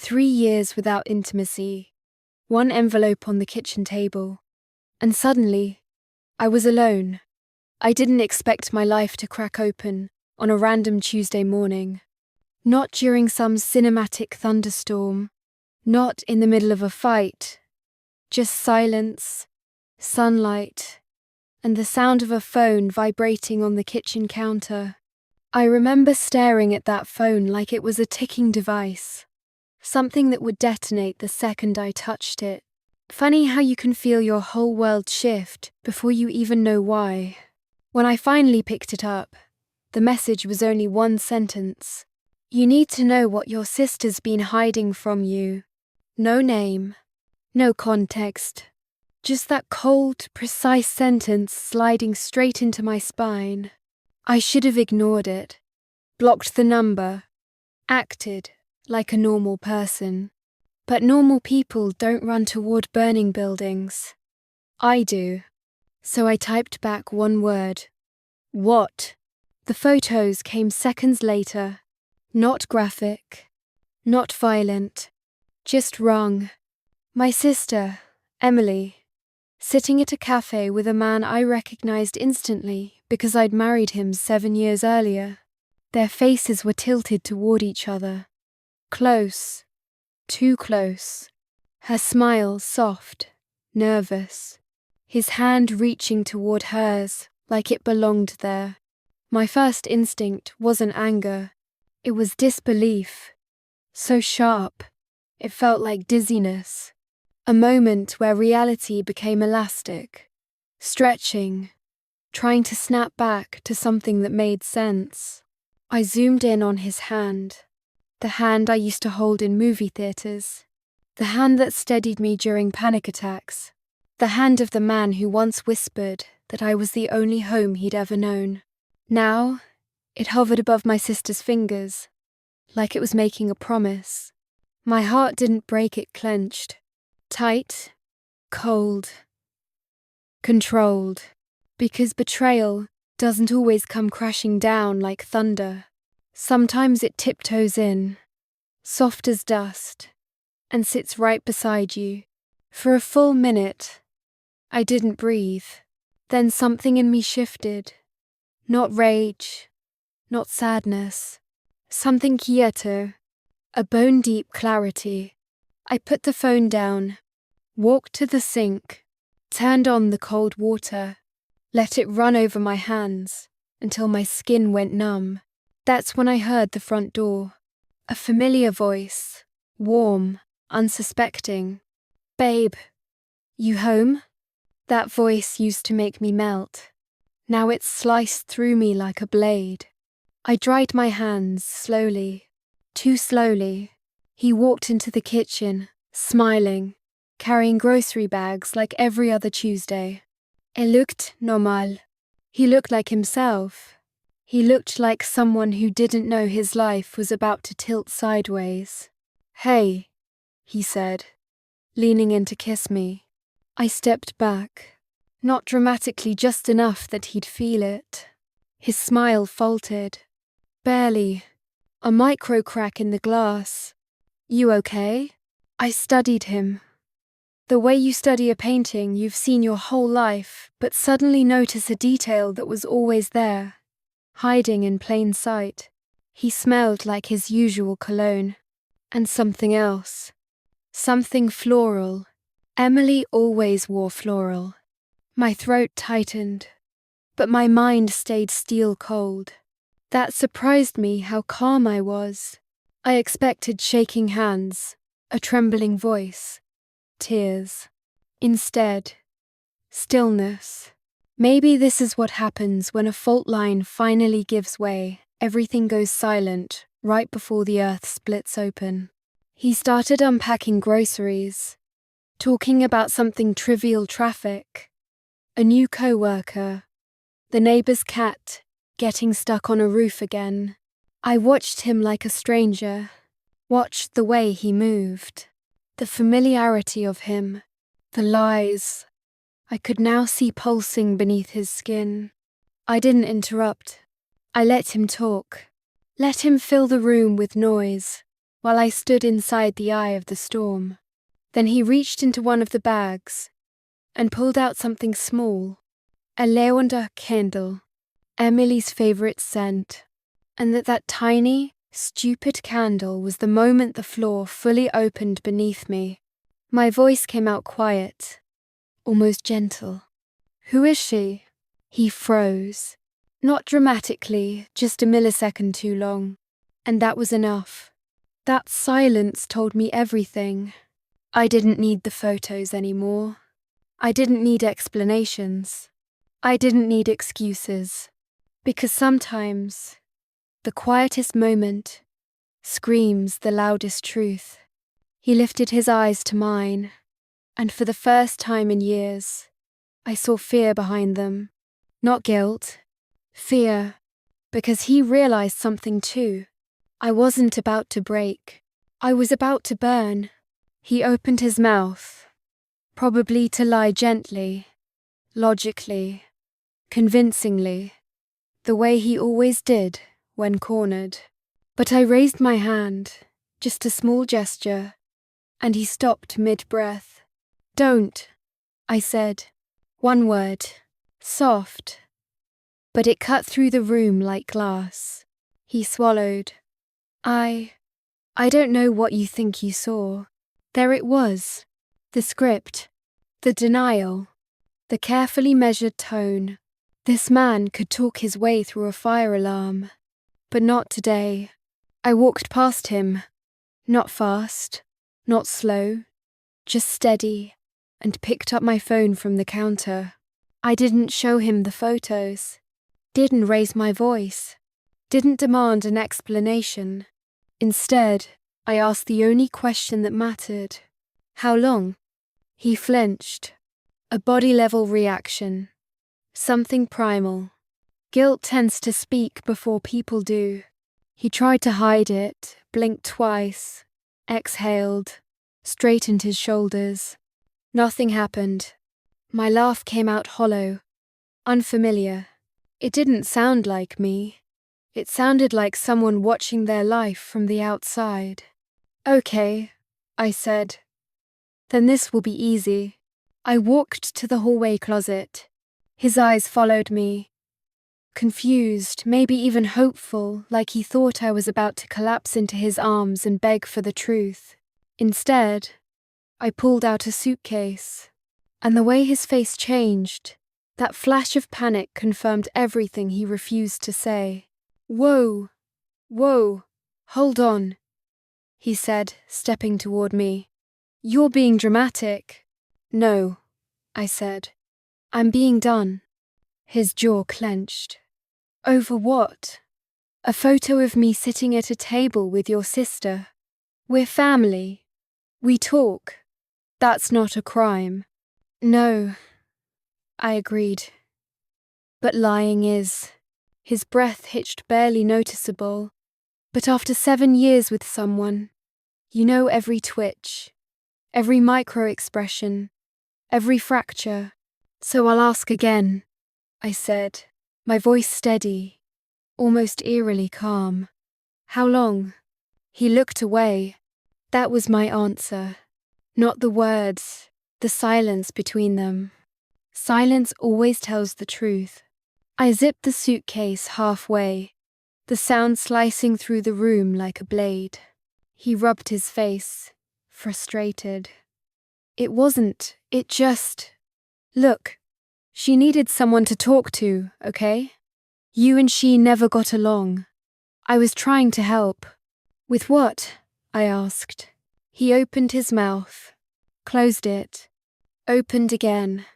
3 years without intimacy, one envelope on the kitchen table, and suddenly, I was alone. I didn't expect my life to crack open on a random Tuesday morning. Not during some cinematic thunderstorm, not in the middle of a fight. Just silence, sunlight, and the sound of a phone vibrating on the kitchen counter. I remember staring at that phone like it was a ticking device, something that would detonate the second I touched it. Funny how you can feel your whole world shift before you even know why. When I finally picked it up, the message was only one sentence. You need to know what your sister's been hiding from you. No name, no context. Just that cold, precise sentence sliding straight into my spine. I should have ignored it, blocked the number, acted like a normal person. But normal people don't run toward burning buildings. I do. So I typed back one word. What? The photos came seconds later. Not graphic, not violent, just wrong. My sister, Emily, sitting at a cafe with a man I recognized instantly because I'd married him 7 years earlier. Their faces were tilted toward each other. Close. Too close. Her smile soft, nervous. His hand reaching toward hers like it belonged there. My first instinct wasn't anger. It was disbelief. So sharp. It felt like dizziness. A moment where reality became elastic. Stretching. Trying to snap back to something that made sense. I zoomed in on his hand. The hand I used to hold in movie theaters. The hand that steadied me during panic attacks. The hand of the man who once whispered that I was the only home he'd ever known. Now, it hovered above my sister's fingers, like it was making a promise. My heart didn't break, it clenched. Tight, cold, controlled. Because betrayal doesn't always come crashing down like thunder. Sometimes it tiptoes in, soft as dust, and sits right beside you. For a full minute, I didn't breathe. Then something in me shifted. Not rage, not sadness. Something quieto, a bone-deep clarity. I put the phone down, walked to the sink, turned on the cold water, let it run over my hands until my skin went numb. That's when I heard the front door. A familiar voice, warm, unsuspecting. Babe, you home? That voice used to make me melt. Now it's sliced through me like a blade. I dried my hands slowly, too slowly. He walked into the kitchen, smiling, carrying grocery bags like every other Tuesday. It looked normal. He looked like himself. He looked like someone who didn't know his life was about to tilt sideways. Hey, he said, leaning in to kiss me. I stepped back, not dramatically, just enough that he'd feel it. His smile faltered. Barely. A micro crack in the glass. You okay? I studied him. The way you study a painting you've seen your whole life, but suddenly notice a detail that was always there, hiding in plain sight. He smelled like his usual cologne. And something else. Something floral. Emily always wore floral. My throat tightened, but my mind stayed steel cold. That surprised me how calm I was. I expected shaking hands, a trembling voice, tears. Instead, stillness. Maybe this is what happens when a fault line finally gives way. Everything goes silent right before the earth splits open. He started unpacking groceries, talking about something trivial: traffic, a new co-worker, the neighbor's cat getting stuck on a roof again. I watched him like a stranger, watched the way he moved, the familiarity of him, the lies I could now see pulsing beneath his skin. I didn't interrupt. I let him talk. Let him fill the room with noise. while I stood inside the eye of the storm. Then he reached into one of the bags and pulled out something small, a lavender candle, Emily's favorite scent, and that tiny, stupid candle was the moment the floor fully opened beneath me. My voice came out quiet, almost gentle. "Who is she?" He froze. Not dramatically, just a millisecond too long. And that was enough. That silence told me everything. I didn't need the photos anymore. I didn't need explanations. I didn't need excuses. Because sometimes, the quietest moment screams the loudest truth. He lifted his eyes to mine, and for the first time in years, I saw fear behind them. Not guilt, fear, because he realized something too. I wasn't about to break. I was about to burn. He opened his mouth, probably to lie gently, logically, convincingly, the way he always did when cornered. But I raised my hand, just a small gesture, and he stopped mid-breath. "Don't," I said. One word, soft, but it cut through the room like glass. He swallowed. I don't know what you think you saw. There it was. The script, the denial, the carefully measured tone. This man could talk his way through a fire alarm. But not today. I walked past him. Not fast, not slow, just steady, and picked up my phone from the counter. I didn't show him the photos. Didn't raise my voice. Didn't demand an explanation. Instead, I asked the only question that mattered. "How long?" He flinched. A body-level reaction. Something primal. Guilt tends to speak before people do. He tried to hide it, blinked twice, exhaled, straightened his shoulders. Nothing happened. My laugh came out hollow, unfamiliar. It didn't sound like me. It sounded like someone watching their life from the outside. "Okay," I said. "Then this will be easy." I walked to the hallway closet. His eyes followed me. Confused, maybe even hopeful, like he thought I was about to collapse into his arms and beg for the truth. Instead, I pulled out a suitcase. And the way his face changed, that flash of panic confirmed everything he refused to say. Whoa, hold on," he said, stepping toward me. "You're being dramatic." "No," I said. "I'm being done." His jaw clenched. "Over what?" "A photo of me sitting at a table with your sister. We're family. We talk. That's not a crime." "No," I agreed. "But lying is." His breath hitched barely noticeable. "But after 7 years with someone, you know every twitch, every micro-expression, every fracture. So I'll ask again," I said, my voice steady, almost eerily calm. "How long?" He looked away. That was my answer. Not the words, the silence between them. Silence always tells the truth. I zipped the suitcase halfway, the sound slicing through the room like a blade. He rubbed his face, frustrated. It just... Look, she needed someone to talk to, okay? You and she never got along. I was trying to help." "With what?" I asked. He opened his mouth, closed it, opened again.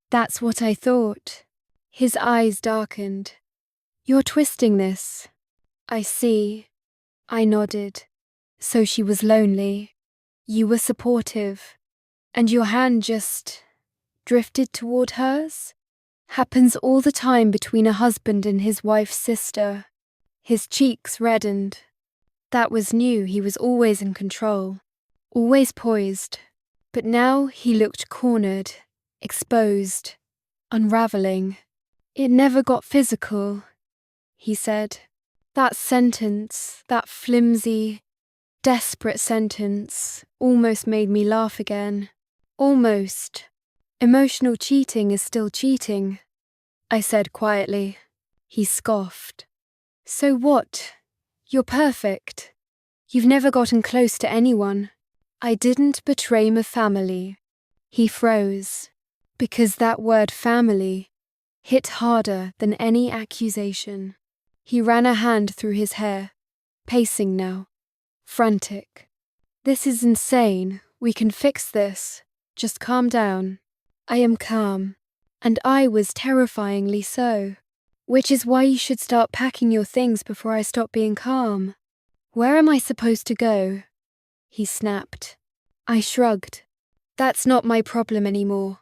"That's what I thought." His eyes darkened. "You're twisting this." "I see." I nodded. "So she was lonely. You were supportive. And your hand just drifted toward hers? Happens all the time between a husband and his wife's sister." His cheeks reddened. That was new. He was always in control, always poised. But now he looked cornered, exposed, unraveling. "It never got physical," he said. That sentence, that flimsy, Desperate sentence, almost made me laugh again. Almost. Emotional cheating is still cheating, I said quietly. He scoffed. So what? You're perfect. You've never gotten close to anyone. I didn't betray my family. He froze, because that word family hit harder than any accusation. He ran a hand through his hair, pacing now, frantic. This is insane. We can fix this. Just calm down. I am calm. And I was terrifyingly so. Which is why you should start packing your things before I stop being calm. Where am I supposed to go? He snapped. I shrugged. That's not my problem anymore.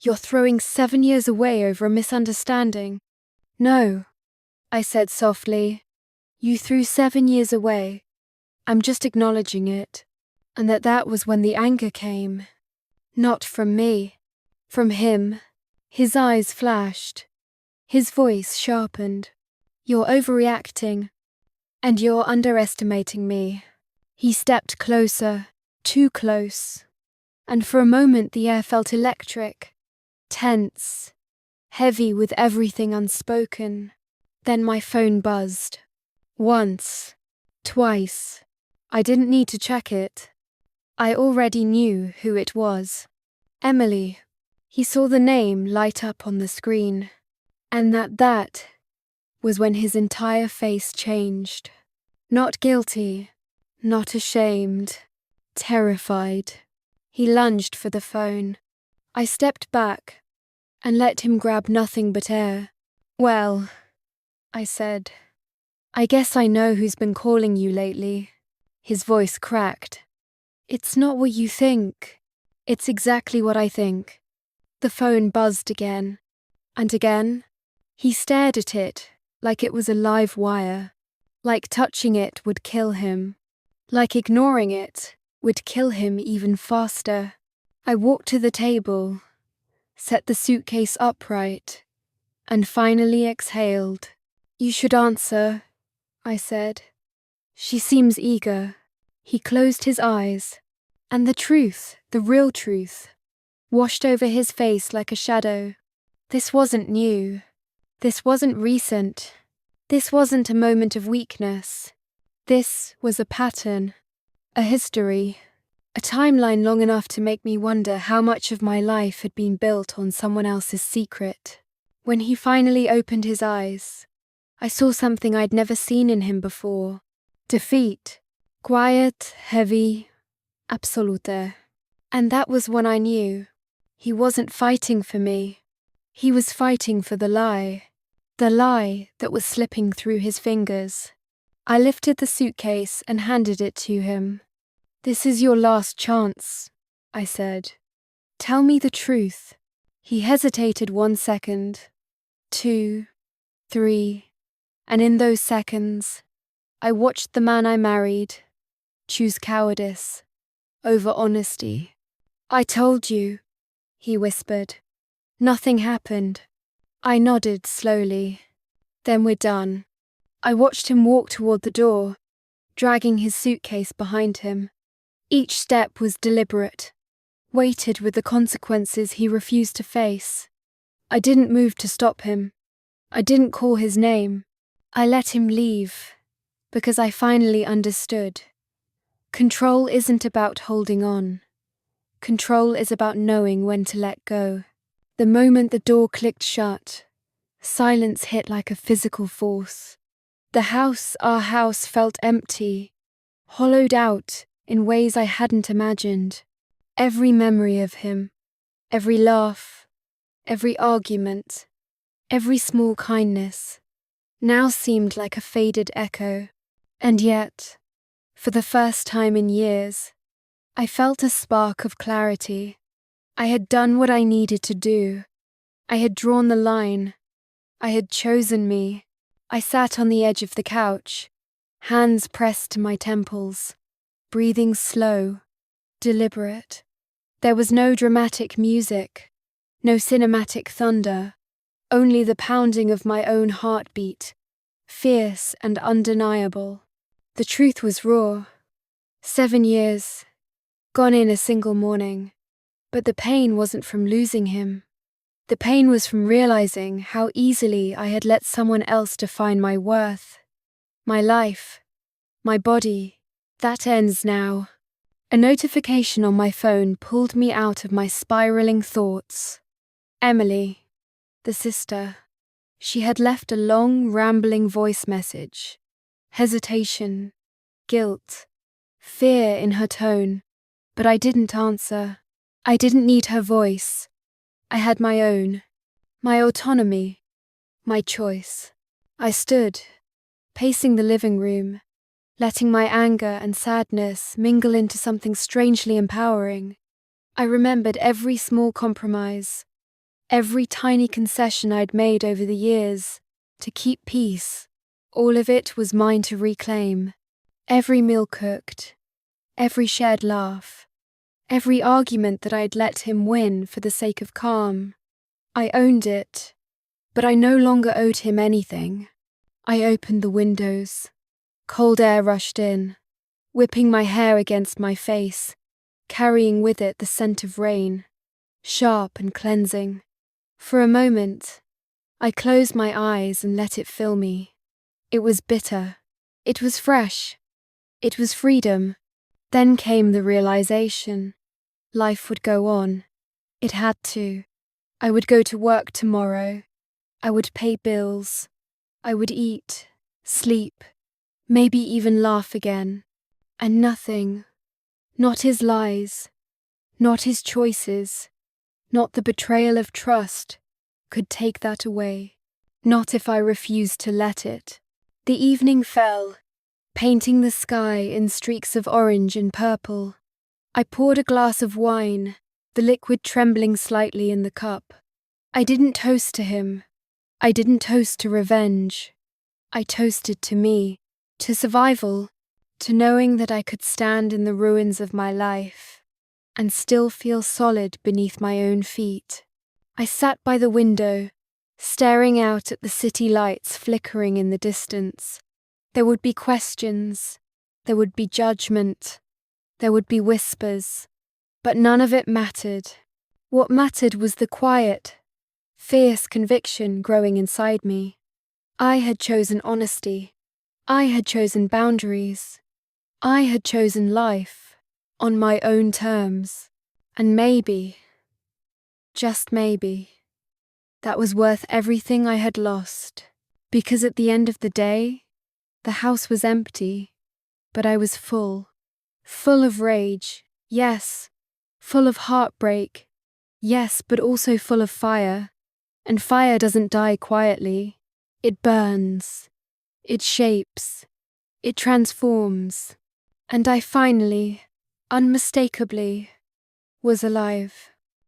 You're throwing 7 years away over a misunderstanding. No, I said softly. You threw 7 years away. I'm just acknowledging it. And that was when the anger came. Not from me. From him. His eyes flashed. His voice sharpened. You're overreacting. And you're underestimating me. He stepped closer, too close. And for a moment the air felt electric, tense, heavy with everything unspoken. Then my phone buzzed. Once. Twice. I didn't need to check it. I already knew who it was. Emily. He saw the name light up on the screen. And that was when his entire face changed. Not guilty, not ashamed, terrified. He lunged for the phone. I stepped back and let him grab nothing but air. Well, I said, I guess I know who's been calling you lately. His voice cracked. It's not what you think. It's exactly what I think. The phone buzzed again. And again. He stared at it like it was a live wire. Like touching it would kill him. Like ignoring it would kill him even faster. I walked to the table, set the suitcase upright, and finally exhaled. You should answer, I said. She seems eager. He closed his eyes, and the truth, the real truth, washed over his face like a shadow. This wasn't new. This wasn't recent. This wasn't a moment of weakness. This was a pattern, a history, a timeline long enough to make me wonder how much of my life had been built on someone else's secret. When he finally opened his eyes, I saw something I'd never seen in him before. Defeat. Quiet, heavy, absolute. And that was when I knew. He wasn't fighting for me. He was fighting for the lie that was slipping through his fingers. I lifted the suitcase and handed it to him. This is your last chance, I said. Tell me the truth. He hesitated 1 second, 2, 3, and in those seconds, I watched the man I married choose cowardice over honesty. I told you, he whispered. Nothing happened. I nodded slowly. Then we're done. I watched him walk toward the door, dragging his suitcase behind him. Each step was deliberate, weighted with the consequences he refused to face. I didn't move to stop him. I didn't call his name. I let him leave, because I finally understood. Control isn't about holding on. Control is about knowing when to let go. The moment the door clicked shut, silence hit like a physical force. The house, our house, felt empty, hollowed out in ways I hadn't imagined. Every memory of him, every laugh, every argument, every small kindness, now seemed like a faded echo. And yet, for the first time in years, I felt a spark of clarity. I had done what I needed to do. I had drawn the line. I had chosen me. I sat on the edge of the couch, hands pressed to my temples, breathing slow, deliberate. There was no dramatic music, no cinematic thunder, only the pounding of my own heartbeat, fierce and undeniable. The truth was raw, 7 years, gone in a single morning. But the pain wasn't from losing him. The pain was from realizing how easily I had let someone else define my worth, my life, my body. That ends now. A notification on my phone pulled me out of my spiraling thoughts. Emily, the sister. She had left a long, rambling voice message. Hesitation, guilt, fear in her tone. But I didn't answer. I didn't need her voice. I had my own, my autonomy, my choice. I stood, pacing the living room, letting my anger and sadness mingle into something strangely empowering. I remembered every small compromise, every tiny concession I'd made over the years to keep peace. All of it was mine to reclaim. Every meal cooked, every shared laugh, every argument that I'd let him win for the sake of calm. I owned it, but I no longer owed him anything. I opened the windows. Cold air rushed in, whipping my hair against my face, carrying with it the scent of rain, sharp and cleansing. For a moment, I closed my eyes and let it fill me. It was bitter. It was fresh. It was freedom. Then came the realization. Life would go on. It had to. I would go to work tomorrow. I would pay bills. I would eat, sleep, maybe even laugh again. And nothing, not his lies, not his choices, not the betrayal of trust, could take that away. Not if I refused to let it. The evening fell, painting the sky in streaks of orange and purple. I poured a glass of wine, the liquid trembling slightly in the cup. I didn't toast to him. I didn't toast to revenge. I toasted to me, to survival, to knowing that I could stand in the ruins of my life and still feel solid beneath my own feet. I sat by the window, staring out at the city lights flickering in the distance. There would be questions, there would be judgment, there would be whispers, but none of it mattered. What mattered was the quiet, fierce conviction growing inside me. I had chosen honesty. I had chosen boundaries. I had chosen life on my own terms. And maybe, just maybe, that was worth everything I had lost. Because at the end of the day, the house was empty, but I was full. Full of rage, yes. Full of heartbreak, yes, but also full of fire. And fire doesn't die quietly. It burns. It shapes. It transforms. And I finally, unmistakably, was alive.